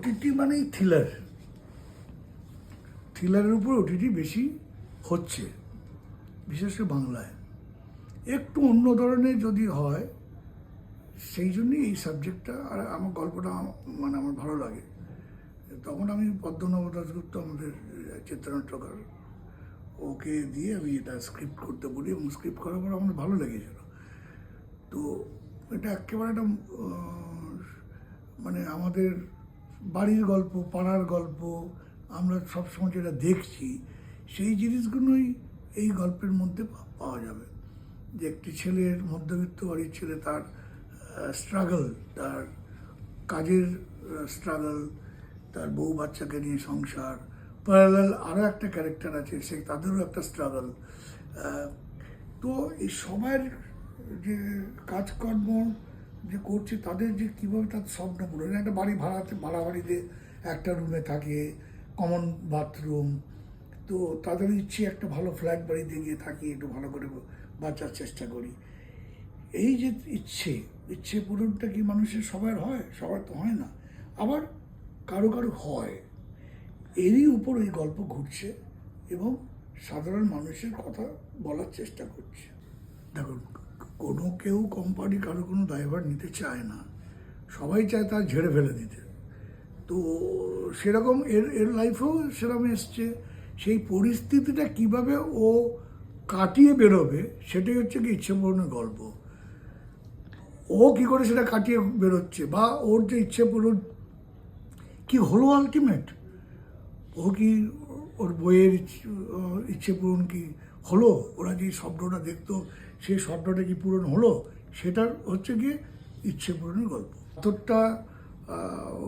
OTT মানেই থ্রিলারের উপর OTT বেশি হচ্ছে, বিশেষ করে বাংলায়। একটু অন্য ধরনের যদি হয়, সেই জন্যই এই সাবজেক্টটা, আর আমার গল্পটা মানে আমার ভালো লাগে। তখন আমি পদ্মনাভ দাশগুপ্ত, আমাদের চিত্রনাট্যকার, ওকে দিয়ে আমি এটা স্ক্রিপ্ট করতে বলি, এবং স্ক্রিপ্ট করার পর আমার ভালো লেগেছিল। তো এটা একেবারে একটা মানে আমাদের বাড়ির গল্প, পাড়ার গল্প, আমরা সবসময় যেটা দেখছি সেই জিনিসগুলোই এই গল্পের মধ্যে পাওয়া যাবে। যে একটি ছেলের, মধ্যবিত্ত বাড়ির ছেলে, তার স্ট্রাগল, তার কাজের স্ট্রাগল, তার বউ বাচ্চাকে নিয়ে সংসার, প্যারালাল আরও একটা ক্যারেক্টার আছে, সে তাদেরও একটা স্ট্রাগল। তো এই সবার যে কাজকর্ম যে করছে, তাদের যে কীভাবে তার স্বপ্নগুলো, একটা ভাড়া বাড়িতে একটা রুমে থাকে, কমন বাথরুম, তো তাদের ইচ্ছে একটা ভালো ফ্ল্যাট বাড়িতে গিয়ে থাকি, একটু ভালো করে বাঁচার চেষ্টা করি। এই যে ইচ্ছে পূরণটা কি মানুষের সবার হয়? সবার তো হয় না, আবার কারো কারো হয়। এরই উপর এই গল্প ঘুরছে এবং সাধারণ মানুষের কথা বলার চেষ্টা করছে। দেখুন, কেউ কোম্পানি কারো কোনো দায়ভার নিতে চায় না, সবাই চায় তার ঝেড়ে ফেলে দিতে। তো সেরকম এর লাইফেও সেরকম এসছে। সেই পরিস্থিতিটা কিভাবে ও কাটিয়ে বেরোবে, সেটাই হচ্ছে কি ইচ্ছে পূরণের গল্প। ও কি করে সেটা কাটিয়ে বেরোচ্ছে, বা ওর যে ইচ্ছে পূরণ কি হলো আলটিমেট, ও কি ওর বইয়ের ইচ্ছে পূরণ কি হলো, ওরা যে স্বপ্নটা দেখতো সেই স্বপ্নটা কি পূরণ হলো, সেটার হচ্ছে গিয়ে ইচ্ছে পূরণের গল্প। পাথরটা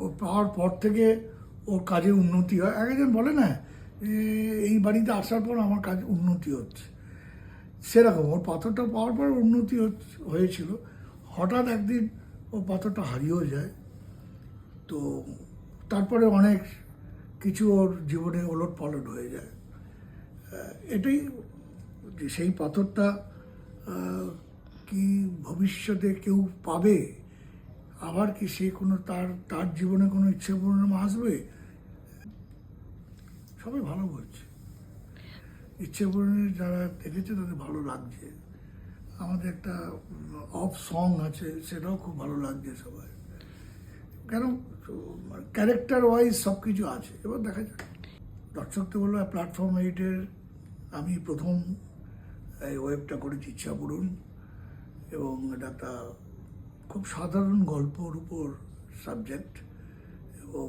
ও পাওয়ার পর থেকে ওর কাজে উন্নতি হয়। একজন বলে না, এই বাড়িতে আসার পর আমার কাজ উন্নতি হচ্ছে, সেরকম ওর পাথরটা পাওয়ার পর উন্নতি হয়েছিল। হঠাৎ একদিন ও পাথরটা হারিয়েও যায়। তো তারপরে অনেক কিছু ওর জীবনে ওলটপালট হয়ে যায়। এটাই যে সেই পাথরটা কি ভবিষ্যতে কেউ পাবে, আবার কি সে কোনো তার জীবনে কোনো ইচ্ছে পূরণ আসবে। সবাই ভালো বলছে, ইচ্ছে পূরণের যারা দেখেছে তাদের ভালো লাগছে। আমাদের একটা অফ সং আছে, সেটাও খুব ভালো লাগছে সবাই, কেন ক্যারেক্টার ওয়াইজ সব কিছু আছে। এবার দেখা যাক, দর্শকদের বলবো প্ল্যাটফর্ম 8-এর আমি প্রথম এই ওয়েবটা করেছি, ইচ্ছা পূরণ, এবং এটা একটা খুব সাধারণ গল্পর উপর সাবজেক্ট, এবং